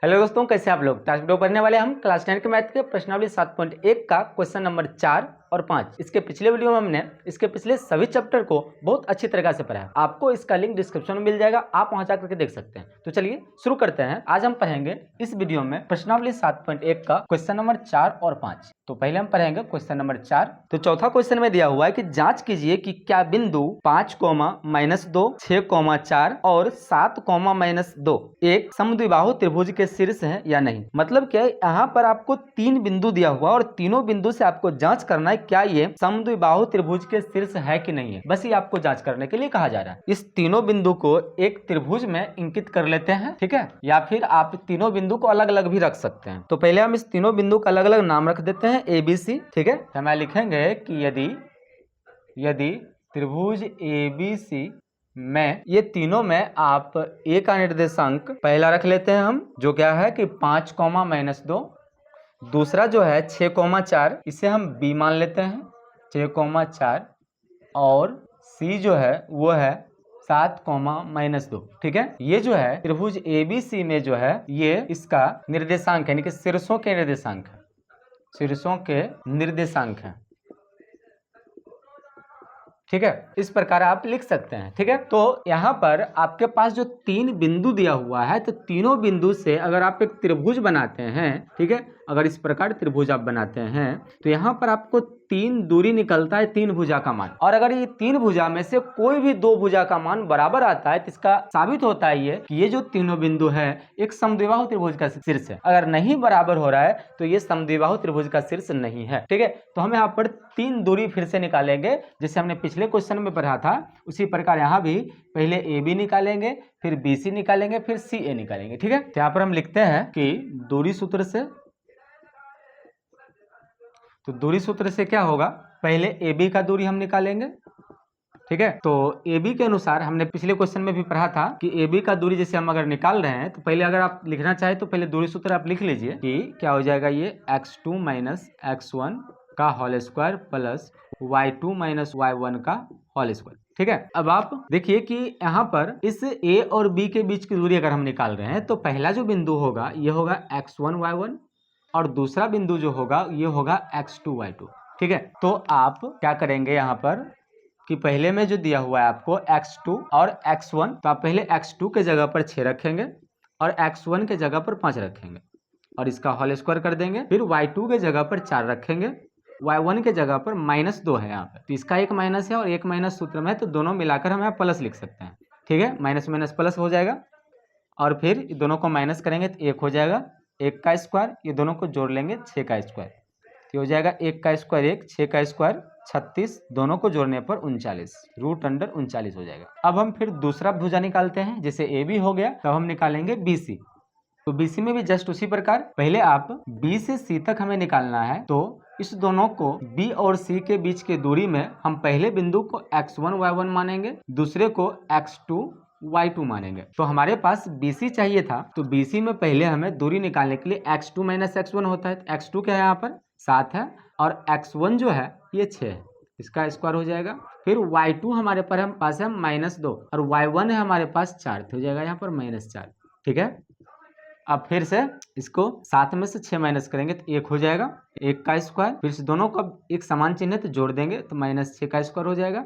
Hello दोस्तों, कैसे आप लोग। आज वीडियो पढ़ने वाले हम क्लास 10 के मैथ के प्रश्नावली 7.1 का क्वेश्चन नंबर 4 और 5। इसके पिछले वीडियो में हमने इसके पिछले सभी चैप्टर को बहुत अच्छी तरीके से पढ़ा है। आपको इसका लिंक डिस्क्रिप्शन में मिल जाएगा, आप वहां जाकर के देख सकते हैं। तो चलिए शुरू करते हैं। आज हम पढ़ेंगे इस वीडियो में प्रश्नावली 7.1 का क्वेश्चन नंबर 4 और 5। तो पहले हम पढ़ेंगे क्वेश्चन नंबर 4। तो चौथा क्वेश्चन में दिया हुआ है कि जांच कीजिए कि क्या बिंदु 5, -2, 6, 4 और 7, -2 एक समद्विबाहु त्रिभुज के शीर्ष है या नहीं। मतलब क्या है, यहाँ पर आपको 3 बिंदु दिया हुआ और तीनों बिंदु से आपको जांच करना है क्या ये समद्विबाहु त्रिभुज के शीर्ष है कि नहीं है। बस ये आपको जांच करने के लिए कहा जा रहा है। इस तीनों बिंदु को एक त्रिभुज में इंकित कर लेते हैं, ठीक है, या फिर आप तीनों बिंदु को अलग अलग भी रख सकते हैं। तो पहले हम इस तीनों बिंदु का अलग अलग नाम रख देते हैं ABC, ठीक है। तो हम लिखेंगे कि यदि त्रिभुज ABC में ये तीनों में आप ए का निर्देशांक पहला रख लेते हैं हम, जो क्या है कि 5, -2। दूसरा जो है 6, 4, इसे हम बी मान लेते हैं 6, 4। और सी जो है वो है 7, -2, ठीक है। ये जो है त्रिभुज ABC में जो है ये इसका निर्देशांक है, यानी कि शीर्षों के निर्देशांक है, शीर्षों के निर्देशांक है, ठीक है। इस प्रकार आप लिख सकते हैं, ठीक है। तो यहाँ पर आपके पास जो 3 बिंदु दिया हुआ है, तो तीनों बिंदु से अगर आप एक त्रिभुज बनाते हैं, ठीक है, अगर इस प्रकार त्रिभुज आप बनाते हैं तो यहाँ पर आपको 3 दूरी निकलता है 3 भुजा का मान। और अगर ये 3 भुजा में से कोई भी 2 भुजा का मान बराबर आता है तो इसका साबित होता है ये कि ये जो तीनों बिंदु है एक समद्विबाहु त्रिभुज का शीर्ष है। अगर नहीं बराबर हो रहा है तो ये समद्विबाहु त्रिभुज का शीर्ष नहीं है, ठीक है। तो हम यहाँ पर 3 दूरी फिर से निकालेंगे, जैसे हमने पिछले क्वेश्चन में पढ़ा था उसी प्रकार यहाँ भी पहले AB निकालेंगे, फिर BC निकालेंगे, फिर CA निकालेंगे, ठीक है। तो यहाँ पर हम लिखते हैं कि दूरी सूत्र से, तो दूरी सूत्र से क्या होगा, पहले AB का दूरी हम निकालेंगे, ठीक है। तो AB के अनुसार हमने पिछले क्वेश्चन में भी पढ़ा था कि AB का दूरी जैसे हम अगर निकाल रहे हैं तो पहले अगर आप लिखना चाहे तो पहले दूरी सूत्र आप लिख लीजिए कि क्या हो जाएगा, ये x2 - x1 का whole square plus y2 - y1 का होल स्क्वायर, ठीक है। अब आप देखिए कि यहाँ पर इस A और B के बीच की दूरी अगर हम निकाल रहे हैं तो पहला जो बिंदु होगा ये होगा x1 y1 और दूसरा बिंदु जो होगा ये होगा x2 y2, ठीक है। तो आप क्या करेंगे यहाँ पर कि पहले में जो दिया हुआ है आपको x2 और x1, तो आप पहले x2 के जगह पर 6 रखेंगे और x1 के जगह पर 5 रखेंगे और इसका होल स्क्वायर कर देंगे। फिर y2 के जगह पर 4 रखेंगे, y1 के जगह पर -2 है यहाँ पे, तो इसका एक माइनस है और एक माइनस सूत्र में है, तो दोनों मिलाकर हम यहाँ प्लस लिख सकते हैं, ठीक है। माइनस माइनस प्लस हो जाएगा और फिर दोनों को माइनस करेंगे तो 1 हो जाएगा, 1 का स्क्वायर, ये दोनों को जोड़ लेंगे 6 का स्क्वायर, तो हो जाएगा 1 का स्क्वायर 1, 6 का स्क्वायर 36, दोनों को जोड़ने पर 39, √39 हो जाएगा। अब हम फिर दूसरा भुजा निकालते हैं, जैसे AB हो गया तब हम निकालेंगे BC। तो BC में भी जस्ट उसी प्रकार पहले आप B से C तक हमें निकालना है, तो इस दोनों को B और C के बीच की दूरी में हम पहले बिंदु को x1 y1 मानेंगे, दूसरे को x2 y2 मानेंगे। तो हमारे पास BC चाहिए था, तो BC में पहले हमें दूरी निकालने के लिए x2 - x1 होता है, तो x2 क्या है यहाँ पर 7 है और x1 जो है ये 6 है, इसका स्क्वायर हो जाएगा। फिर y2 हमारे पास है -2 और y1 है हमारे पास 4, तो हो जाएगा यहाँ पर -4, ठीक है। अब फिर से इसको 7 में से 6 माइनस करेंगे तो 1 हो जाएगा, 1 का स्क्वायर, फिर से दोनों का एक समान चिन्ह है तो जोड़ देंगे तो -6 का स्क्वायर हो जाएगा।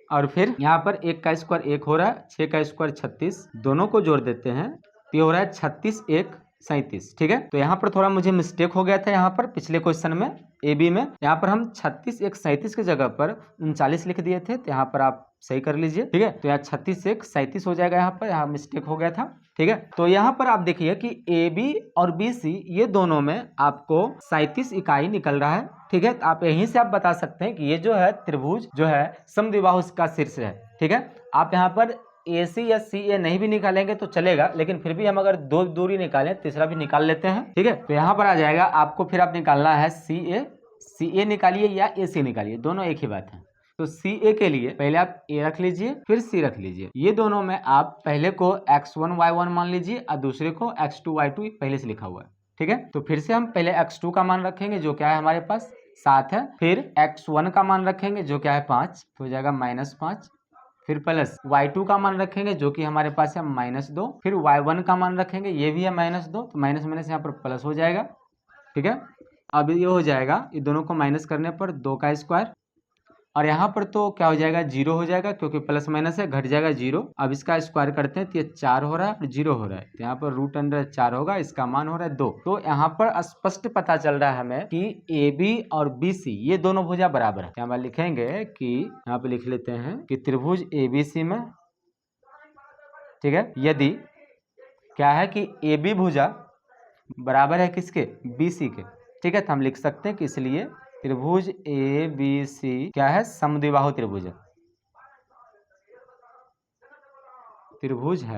और फिर यहाँ पर 1 का स्क्वायर 1 हो रहा है, 6 का स्क्वायर 36, दोनों को जोड़ देते हैं तो ये हो रहा है 36, 1, 37, ठीक है। तो यहाँ पर थोड़ा मुझे मिस्टेक हो गया था, यहाँ पर पिछले क्वेश्चन में AB में यहाँ पर हम 36, 1, 37 की जगह पर 39 लिख दिए थे, तो यहाँ पर आप सही कर लीजिए, ठीक है। तो यहाँ 36, 1, 37 हो जाएगा, यहाँ पर यहाँ मिस्टेक हो गया था, ठीक है। तो यहाँ पर आप देखिए कि AB और BC ये दोनों में आपको 37 इकाई निकल रहा है, ठीक है। तो आप यहीं से आप बता सकते हैं कि ये जो है त्रिभुज जो है समद्विबाहु का शीर्ष है, ठीक है। आप यहाँ पर AC या CA नहीं भी निकालेंगे तो चलेगा, लेकिन फिर भी हम अगर 2 दूरी निकालें तीसरा भी निकाल लेते हैं, ठीक है। तो यहाँ पर आ जाएगा आपको, फिर आप निकालना है CA निकालिए या AC निकालिए, दोनों एक ही बात है। तो CA के लिए पहले आप A रख लीजिए फिर C रख लीजिए, ये दोनों में आप पहले को x1 y1 मान लीजिए और दूसरे को x2 y2 पहले से लिखा हुआ है, ठीक है। तो फिर से हम पहले x2 का मान रखेंगे जो क्या है हमारे पास 7 है, फिर x1 का मान रखेंगे जो क्या है 5, तो हो जाएगा -5, फिर प्लस y2 का मान रखेंगे जो कि हमारे पास है -2, फिर y1 का मान रखेंगे, ये भी है -2, तो माइनस माइनस यहाँ पर प्लस हो जाएगा। ठीक है, अब ये हो जाएगा, ये दोनों को माइनस करने पर 2 का स्क्वायर, और यहाँ पर तो क्या हो जाएगा, 0 हो जाएगा, क्योंकि प्लस माइनस है, घट जाएगा 0। अब इसका स्क्वायर करते हैं तो ये 4 हो रहा है और 0 हो रहा है, तो यहाँ पर √4 होगा, इसका मान हो रहा है 2। तो यहाँ पर स्पष्ट पता चल रहा है हमें कि AB और BC ये दोनों भुजा बराबर है। यहाँ पर लिखेंगे कि, यहाँ पे लिख लेते हैं कि त्रिभुज ABC में, ठीक है, यदि क्या है कि AB भुजा बराबर है किसके, BC के, ठीक है, तो हम लिख सकते हैं कि इसलिए त्रिभुज ABC क्या है, समद्विबाहु त्रिभुज है।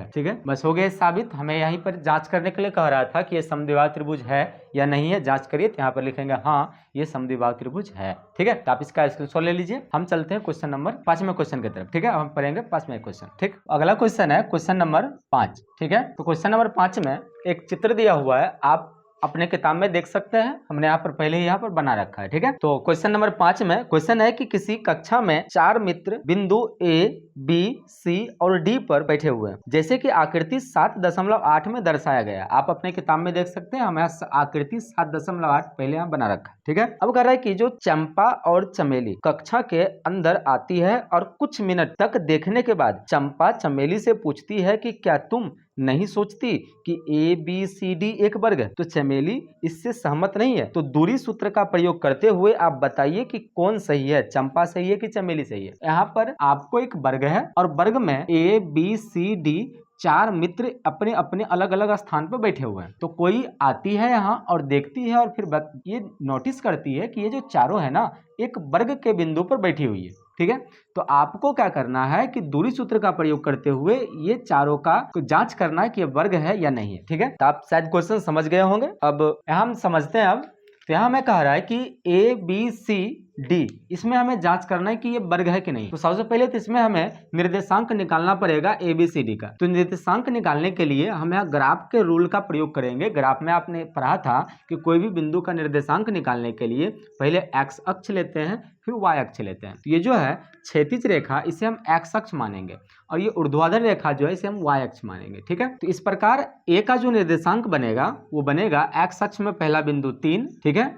ठीक है, बस हो गया साबित। हमें यहीं पर जांच करने के लिए कह रहा था कि ये समद्विबाहु त्रिभुज है या नहीं है, जांच करिए। तो यहाँ पर लिखेंगे हाँ ये समद्विबाहु त्रिभुज है। ठीक है, तो आप इसका स्क्रीनशॉट ले लीजिए। हम चलते हैं क्वेश्चन नंबर 5वें क्वेश्चन की तरफ। ठीक है, हम पढ़ेंगे 5वां क्वेश्चन। ठीक, अगला क्वेश्चन है क्वेश्चन नंबर 5। ठीक है, तो क्वेश्चन नंबर 5 में एक चित्र दिया हुआ है, आप अपने किताब में देख सकते हैं, हमने यहाँ पर पहले ही यहाँ पर बना रखा है। ठीक है, तो क्वेश्चन नंबर 5 में क्वेश्चन है कि किसी कक्षा में 4 मित्र बिंदु A, B, C और D पर बैठे हुए हैं, जैसे कि आकृति 7.8 में दर्शाया गया। आप अपने किताब में देख सकते हैं, हमें आकृति 7.8 पहले यहाँ बना रखा है। ठीक है, अब कह रहा है कि जो चंपा और चमेली कक्षा के अंदर आती है और कुछ मिनट तक देखने के बाद चंपा चमेली से पूछती है कि क्या तुम नहीं सोचती कि ABCD एक वर्ग है? तो चमेली इससे सहमत नहीं है। तो दूरी सूत्र का प्रयोग करते हुए आप बताइए कि कौन सही है, चंपा सही है कि चमेली सही है। यहाँ पर आपको एक वर्ग है और वर्ग में ABCD 4 मित्र अपने अपने अलग अलग स्थान पर बैठे हुए हैं। तो कोई आती है यहाँ और देखती है और फिर ये नोटिस करती है कि ये जो चारों है ना, एक वर्ग के बिंदु पर बैठी हुई है। ठीक है, तो आपको क्या करना है कि दूरी सूत्र का प्रयोग करते हुए ये चारों का जांच करना है कि ये वर्ग है या नहीं है। ठीक है, तो आप शायद क्वेश्चन समझ गए होंगे। अब हम समझते हैं। अब तो यहाँ हमें कह रहा है कि ABCD, इसमें हमें जांच करना है कि ये वर्ग है कि नहीं। तो सबसे पहले तो इसमें हमें निर्देशांक निकालना पड़ेगा ABCD का। तो निर्देशांक निकालने के लिए हम यहाँ ग्राफ के रूल का प्रयोग करेंगे। ग्राफ में आपने पढ़ा था कि कोई भी बिंदु का निर्देशांक निकालने के लिए पहले x अक्ष लेते हैं, फिर y अक्ष लेते हैं। तो ये जो है क्षैतिज रेखा, इसे हम x अक्ष मानेंगे, और ये ऊर्ध्वाधर रेखा जो है इसे हम y अक्ष मानेंगे। ठीक है, तो इस प्रकार a का जो निर्देशांक बनेगा वो बनेगा x अक्ष में पहला बिंदु 3, ठीक है,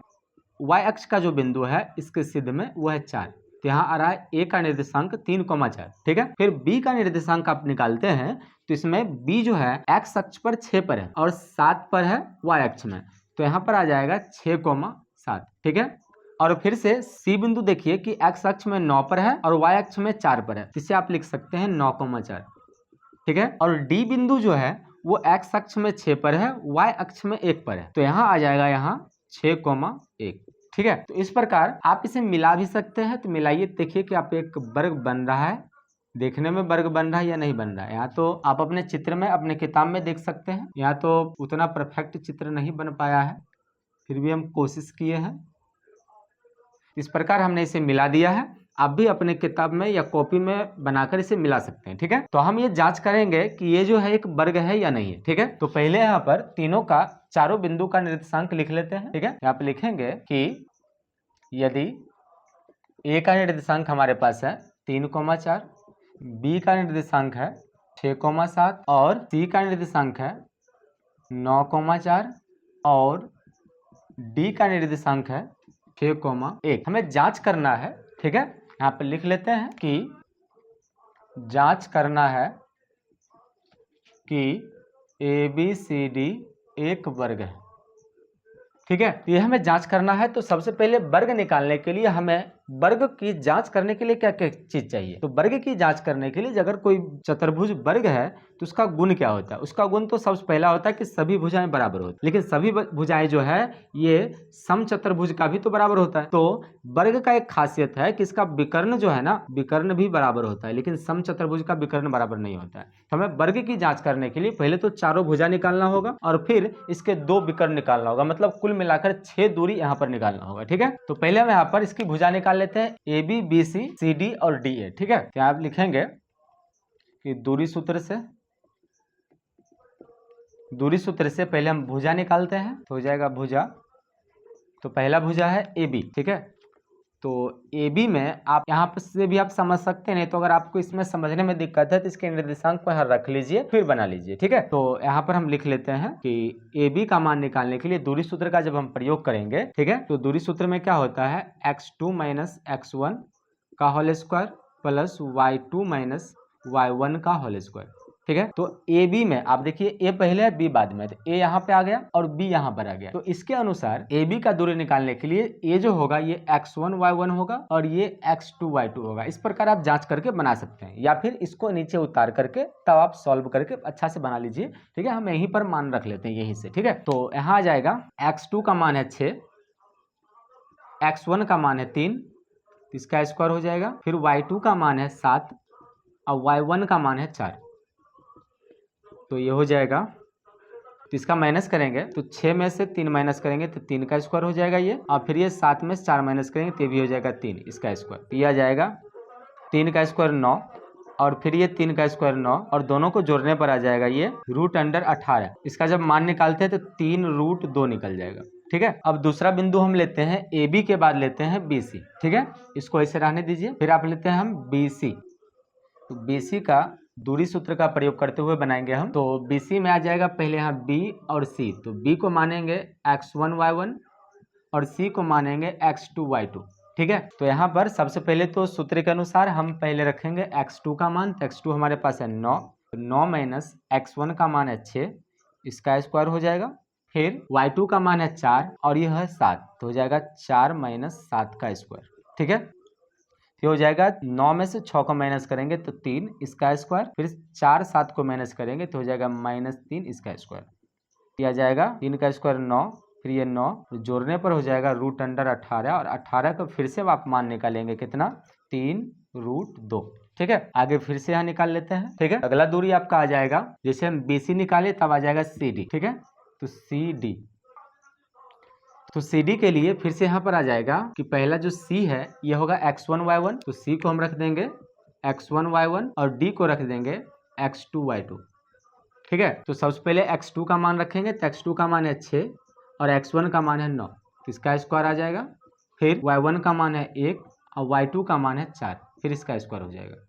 y अक्ष का जो बिंदु है इसके सिद्ध में वो है 4। तो यहाँ आ रहा है a का निर्देशांक 3,4। ठीक है, फिर b का निर्देशांक आप निकालते हैं, तो इसमें b जो है x अक्ष पर 6 पर है और 7 पर है y अक्ष में, तो यहाँ पर आ जाएगा 6,7। ठीक है, और फिर से C बिंदु देखिए कि x अक्ष में 9 पर है और y अक्ष में 4 पर है, इसे आप लिख सकते हैं 9,4। ठीक है, और D बिंदु जो है वो x अक्ष में 6 पर है, y अक्ष में 1 पर है, तो यहाँ आ जाएगा यहाँ 6,1। ठीक है, तो इस प्रकार आप इसे मिला भी सकते हैं। तो मिलाइए, देखिए कि आप एक वर्ग बन रहा है, देखने में वर्ग बन रहा है या नहीं बन रहा है। यहाँ तो आप अपने चित्र में अपने किताब में देख सकते हैं, यहाँ तो उतना परफेक्ट चित्र नहीं बन पाया है, फिर भी हम कोशिश किए हैं। इस प्रकार हमने इसे मिला दिया है। आप भी अपने किताब में या कॉपी में बनाकर इसे मिला सकते हैं। ठीक है, तो हम ये जांच करेंगे कि ये जो है एक वर्ग है या नहीं है। ठीक है, तो पहले यहाँ पर तीनों का, चारों बिंदु का निर्देशांक लिख लेते हैं। ठीक है, यहाँ पे लिखेंगे कि यदि A का निर्देशांक हमारे पास है 3,4, B का निर्देशांक है 6,7 और C का निर्देशांक है 9,4 और D का निर्देशांक है 6,1। हमें जांच करना है। ठीक है, यहाँ पे लिख लेते हैं कि जांच करना है कि ABCD एक वर्ग है। ठीक है, ये हमें जांच करना है। तो सबसे पहले वर्ग निकालने के लिए हमें वर्ग की जांच करने के लिए क्या क्या चीज चाहिए। तो वर्ग की जांच करने के लिए अगर कोई चतुर्भुज वर्ग है तो उसका गुण क्या होता है। उसका गुण तो सबसे पहला होता है कि सभी भुजाएं बराबर होती है, लेकिन सभी भुजाएं जो है ये समचतुर्भुज का भी तो बराबर होता है। तो वर्ग का एक खासियत है कि इसका विकर्ण जो है ना, विकर्ण भी बराबर होता है, लेकिन समचतुर्भुज का विकर्ण बराबर नहीं होता है। तो हमें वर्ग की जांच करने के लिए पहले तो चारों भुजा निकालना होगा और फिर इसके 2 विकर्ण निकालना होगा, मतलब कुल मिलाकर 6 दूरी यहाँ पर निकालना होगा। ठीक है, तो पहले हम यहाँ पर इसकी भुजा निकाल लेते हैं, AB, BC, CD और DA। ठीक है, तो आप लिखेंगे कि दूरी सूत्र से पहले हम भुजा निकालते हैं, तो हो जाएगा भुजा। तो पहला भुजा है AB। ठीक है, तो ए बी में आप यहाँ पर से भी आप समझ सकते हैं, नहीं तो अगर आपको इसमें समझने में दिक्कत है तो इसके निर्देशांक को यहाँ रख लीजिए फिर बना लीजिए, ठीक है। तो यहाँ पर हम लिख लेते हैं कि ए बी का मान निकालने के लिए दूरी सूत्र का जब हम प्रयोग करेंगे, ठीक है, तो दूरी सूत्र में क्या होता है x2 माइनस x1 का whole square plus y2 minus y1 का होल स्क्वायर, ठीक है। तो ए बी में आप देखिए ए पहले है बी बाद में, तो ए यहाँ पे आ गया और बी यहाँ पर आ गया। तो इसके अनुसार ए बी का दूरी निकालने के लिए ए जो होगा ये x1 y1 होगा और ये x2 y2 होगा। इस प्रकार आप जांच करके बना सकते हैं, या फिर इसको नीचे उतार करके तब आप सॉल्व करके अच्छा से बना लीजिए, ठीक है। हम यहीं पर मान रख लेते हैं यहीं से, ठीक है। तो यहाँ आ जाएगा x2 का मान है 6, x1 का मान है 3, इसका स्क्वायर हो जाएगा। फिर y2 का मान है 7 और y1 का मान है 4, तो ये हो जाएगा। तो इसका माइनस करेंगे तो 6 में से 3 माइनस करेंगे तो 3 का स्क्वायर हो जाएगा ये, और फिर ये 7 में से 4 माइनस करेंगे तो ये भी हो जाएगा 3, इसका स्क्वायर। ये आ जाएगा 3 का स्क्वायर 9 और फिर ये 3 का स्क्वायर 9 और दोनों को जोड़ने पर आ जाएगा ये रूट अंडर 18। इसका जब मान निकालते हैं तो 3 रूट 2 निकल जाएगा, ठीक है। अब दूसरा बिंदु हम लेते हैं ए बी के बाद लेते हैं बी सी, ठीक है, इसको ऐसे रहने दीजिए। फिर आप लेते हैं हम बी सी, तो बी सी का दूरी सूत्र का प्रयोग करते हुए बनाएंगे हम। तो BC में आ जाएगा पहले यहाँ B और C, तो B को मानेंगे x1 y1 और C को मानेंगे x2 y2, ठीक है। तो यहाँ पर सबसे पहले तो सूत्र के अनुसार हम पहले रखेंगे x2 का मान, तो x2 हमारे पास है 9, 9 माइनस x1 का मान है 6, इसका स्क्वायर हो जाएगा। फिर y2 का मान है 4 और यह है 7, तो हो जाएगा 4 माइनस 7 का स्क्वायर, ठीक है। ये हो जाएगा 9 में से 6 को माइनस करेंगे तो 3, इसका स्क्वायर। फिर 4 7 को माइनस करेंगे तो हो जाएगा -3, इसका स्क्वायर। ये आ जाएगा 3 का स्क्वायर 9, फिर ये 9 जोड़ने पर हो जाएगा रूट अंडर 18 और 18 को फिर से आप मान निकालेंगे कितना 3 रूट 2, ठीक है। आगे फिर से यहाँ निकाल लेते हैं, ठीक है। अगला दूरी आपका आ जाएगा, जैसे हम BC निकाले तब आ जाएगा CD, ठीक है। तो CD, तो CD के लिए फिर से यहाँ पर आ जाएगा कि पहला जो C है ये होगा x1 y1, तो C को हम रख देंगे x1 y1 और D को रख देंगे x2 y2, ठीक है। तो सबसे पहले x2 का मान रखेंगे, तो x2 का मान है 6 और x1 का मान है 9, तो इसका स्क्वायर आ जाएगा। फिर y1 का मान है 1 और y2 का मान है 4, फिर इसका स्क्वायर हो जाएगा।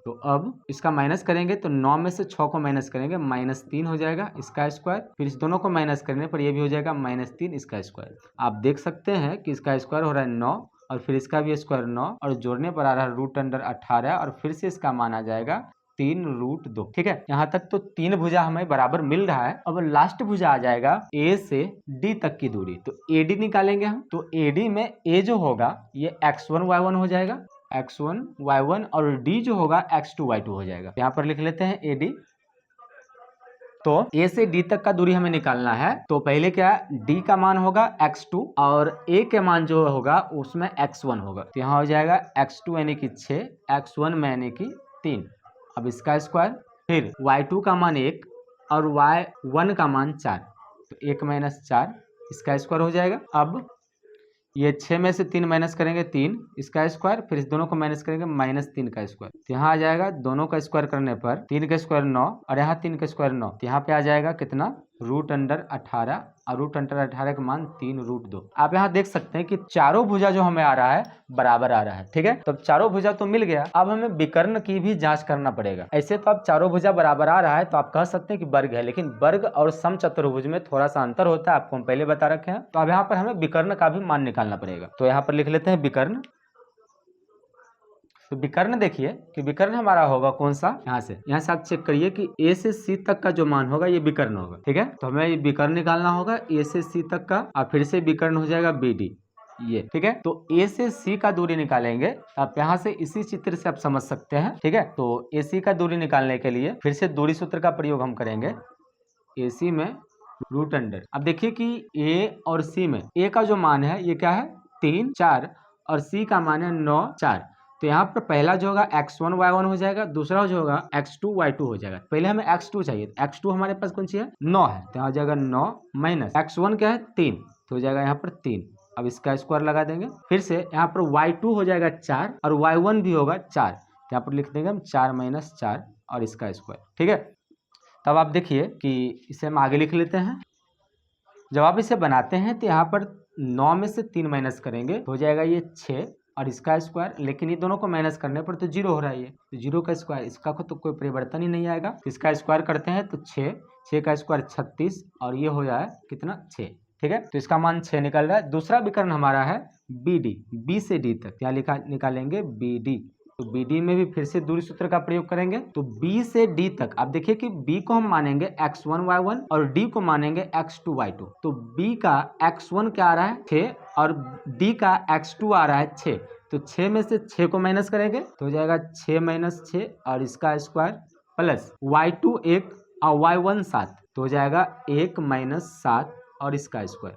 तो अब इसका माइनस करेंगे तो 9 में से 6 को माइनस करेंगे -3 हो जाएगा, इसका स्क्वायर। फिर इस दोनों को माइनस करने पर ये भी हो जाएगा -3, इसका स्क्वायर। आप देख सकते हैं कि इसका स्क्वायर हो रहा है 9 और फिर इसका भी स्क्वायर 9 और जोड़ने पर आ रहा है रूट अंडर 18 और फिर से इसका मान आ जाएगा 3 रूट 2, ठीक है। यहाँ तक तो 3 भुजा हमें बराबर मिल रहा है। अब लास्ट भुजा आ जाएगा A से D तक की दूरी, तो AD निकालेंगे हम। तो AD में A जो होगा ये x1 y1 हो जाएगा, x1 y1 और D जो होगा x2 y2 हो जाएगा। यहाँ पर लिख लेते हैं AD। तो A से D तक का दूरी हमें निकालना है, तो पहले क्या D का मान होगा x2 और A के मान जो होगा उसमें x1 होगा, तो यहाँ हो जाएगा x2 यानी कि 6, x1 में यानी कि 3, अब इसका स्क्वायर। फिर y2 का मान 1 और y1 का मान 4, तो 1 माइनस 4, इसका स्क्वायर हो जाएगा। अब ये 6 में से 3 माइनस करेंगे 3, इसका स्क्वायर। फिर इस दोनों को माइनस करेंगे -3 का स्क्वायर, तो यहाँ आ जाएगा दोनों का स्क्वायर करने पर 3 का स्क्वायर 9 और यहाँ 3 का स्क्वायर 9, तो यहाँ पे आ जाएगा कितना रूट अंडर 18 और रूट अंडर 18 का मान 3 रूट 2। आप यहाँ देख सकते हैं कि चारों भुजा जो हमें आ रहा है बराबर आ रहा है, ठीक है। तो चारों भुजा तो मिल गया, अब हमें विकर्ण की भी जांच करना पड़ेगा। ऐसे तो अब चारों भुजा बराबर आ रहा है तो आप कह सकते हैं कि वर्ग है, लेकिन वर्ग और समचतुर्भुज में थोड़ा सा अंतर होता है, आपको हम पहले बता रखे हैं। तो अब यहाँ पर हमें विकर्ण का भी मान निकालना पड़ेगा, तो यहाँ पर लिख लेते हैं विकर्ण। तो विकर्ण देखिए कि विकर्ण हमारा होगा कौन सा, यहाँ से आप चेक करिए कि A से C तक का जो मान होगा ये विकर्ण होगा, ठीक है। तो हमें ये विकर्ण निकालना होगा A से C तक का, और फिर से विकर्ण हो जाएगा BD, ये ठीक है। तो A से C का दूरी निकालेंगे, आप यहाँ से इसी चित्र से आप समझ सकते हैं, ठीक है। तो AC का दूरी निकालने के लिए फिर से दूरी सूत्र का प्रयोग हम करेंगे। AC में रूट अंडर, अब देखिए कि A और C में A का जो मान है ये क्या है 3 4 और C का मान है 9 4, तो यहाँ पर पहला जो होगा x1 y1 हो जाएगा, दूसरा जो होगा x2 y2 हो जाएगा। पहले हमें x2 चाहिए, x2 हमारे पास कौन सी है 9 है, तो यहाँ हो जाएगा 9 माइनस x1 क्या है 3, तो हो जाएगा यहाँ पर 3, अब इसका स्क्वायर लगा देंगे। फिर से यहाँ पर y2 हो जाएगा 4 और y1 भी होगा 4, तो यहाँ पर लिख देंगे हम 4 माइनस 4 और इसका स्क्वायर, ठीक है। तब आप देखिए कि इसे हम आगे लिख लेते हैं। जब आप इसे बनाते हैं तो यहाँ पर 9 में से 3 माइनस करेंगे तो हो जाएगा ये 6 और इसका स्क्वायर, लेकिन ये दोनों को माइनस करने पर तो जीरो हो रहा है, ये तो जीरो का स्क्वायर, इसका तो कोई परिवर्तन ही नहीं आएगा। इसका स्क्वायर करते हैं तो 6 का स्क्वायर 36 और ये हो जाए कितना 6, ठीक है। तो इसका मान 6 निकल रहा है। दूसरा विकर्ण हमारा है बी डी, बी से डी तक क्या निकालेंगे बी डी। तो बी डी में भी फिर से दूरी सूत्र का प्रयोग करेंगे। तो बी से डी तक आप देखिए कि बी को हम मानेंगे x1 y1 और डी को मानेंगे x2 y2। तो बी का x1 क्या आ रहा है 6 और डी का x2 आ रहा है 6। तो 6 में से 6 को माइनस करेंगे तो हो जाएगा 6 - 6 और इसका स्क्वायर प्लस y2 1 और y1 7, तो हो जाएगा 1 - 7 और इसका स्क्वायर।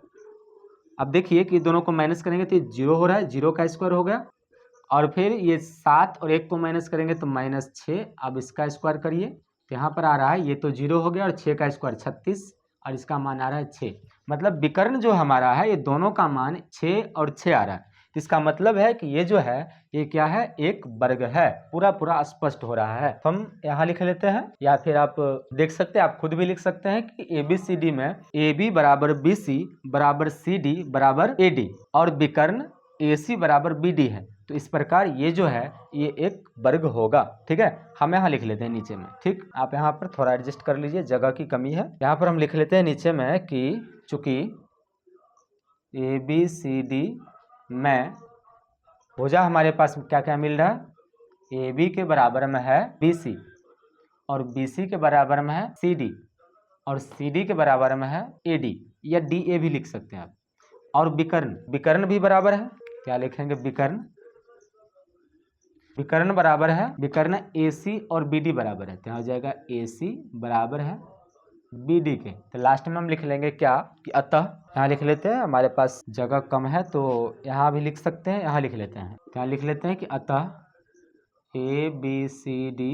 अब देखिए कि दोनों को माइनस करेंगे तो ये जीरो हो रहा है, जीरो का स्क्वायर हो गया। और फिर ये 7 और 1 को माइनस करेंगे तो -6। अब इसका स्क्वायर करिए तो यहाँ पर आ रहा है, ये तो जीरो हो गया और 6 का स्क्वायर 36 और इसका मान आ रहा है 6। मतलब विकर्ण जो हमारा है ये दोनों का मान 6 और 6 आ रहा है। इसका मतलब है कि ये जो है ये क्या है, एक वर्ग है। पूरा स्पष्ट हो रहा है। तो हम यहाँ लिख लेते हैं, या फिर आप देख सकते हैं, आप खुद भी लिख सकते हैं कि ABCD में AB बराबर BC बराबर CD बराबर AD और विकर्ण AC बराबर BD है। तो इस प्रकार ये जो है ये एक वर्ग होगा, ठीक है। हम यहाँ लिख लेते हैं नीचे में, ठीक। आप यहाँ पर थोड़ा एडजस्ट कर लीजिए, जगह की कमी है। यहाँ पर हम लिख लेते हैं नीचे में कि चूंकि ABCD में भुजा हमारे पास क्या क्या मिल रहा है, AB के बराबर में है BC और BC के बराबर में है CD और CD के बराबर में है AD या DA भी लिख सकते हैं आप। और विकर्ण भी बराबर है, क्या लिखेंगे विकर्ण बराबर है, विकर्ण AC और BD बराबर है, तो यहाँ हो जाएगा AC बराबर है BD के। तो लास्ट में हम लिख लेंगे क्या कि अतः, यहाँ लिख लेते हैं, हमारे पास जगह कम है तो यहाँ भी लिख सकते हैं, यहाँ लिख लेते हैं, क्या लिख लेते हैं कि अतः ABCD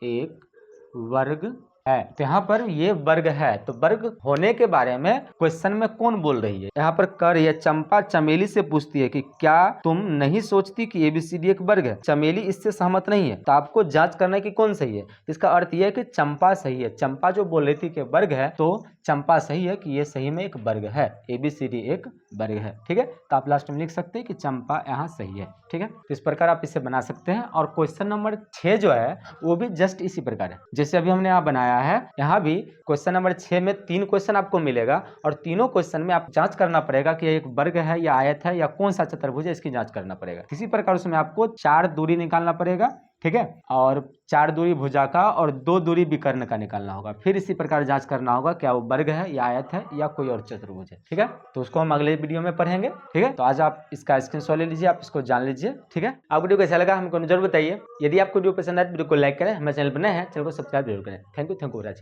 एक वर्ग है। तो यहाँ पर ये वर्ग है, तो वर्ग होने के बारे में क्वेश्चन में कौन बोल रही है, यहाँ पर कर ये चंपा चमेली से पूछती है कि क्या तुम नहीं सोचती कि ABCD एक वर्ग है। चमेली इससे सहमत नहीं है, तो आपको जांच करना है कि कौन सही है। इसका अर्थ यह है कि चंपा सही है। चंपा जो बोल रही थी कि वर्ग है, तो चंपा सही है कि ये सही में एक वर्ग है, ABCD एक वर्ग है, ठीक है। तो आप लास्ट में लिख सकते हैं कि चंपा यहाँ सही है, ठीक है। तो इस प्रकार आप इसे बना सकते हैं। और क्वेश्चन नंबर 6 जो है वो भी जस्ट इसी प्रकार है जैसे अभी हमने यहाँ बनाया है। यहाँ भी क्वेश्चन नंबर 6 में 3 क्वेश्चन आपको मिलेगा और तीनों क्वेश्चन में आप जांच करना पड़ेगा कि एक वर्ग है या आयत है या कौन सा चतुर्भुज है, इसकी जांच करना पड़ेगा। इसी प्रकार उसमें आपको 4 दूरी निकालना पड़ेगा, ठीक है, और 4 दूरी भुजा का और 2 दूरी विकर्ण का निकालना होगा। फिर इसी प्रकार जांच करना होगा क्या वो वर्ग है या आयत है या कोई और चतुर्भुज है, ठीक है। तो उसको हम अगले वीडियो में पढ़ेंगे, ठीक है। तो आज आप इसका स्क्रीनशॉट ले लीजिए, आप इसको जान लीजिए, ठीक है। आपको वीडियो कैसा लगा हमको जरूर बताइए। यदि आपको वीडियो पसंद आए तो वीडियो को लाइक करें, हमारे चैनल पर नए हैं चैनल को सब्सक्राइब जरूर करें। Thank you for watching.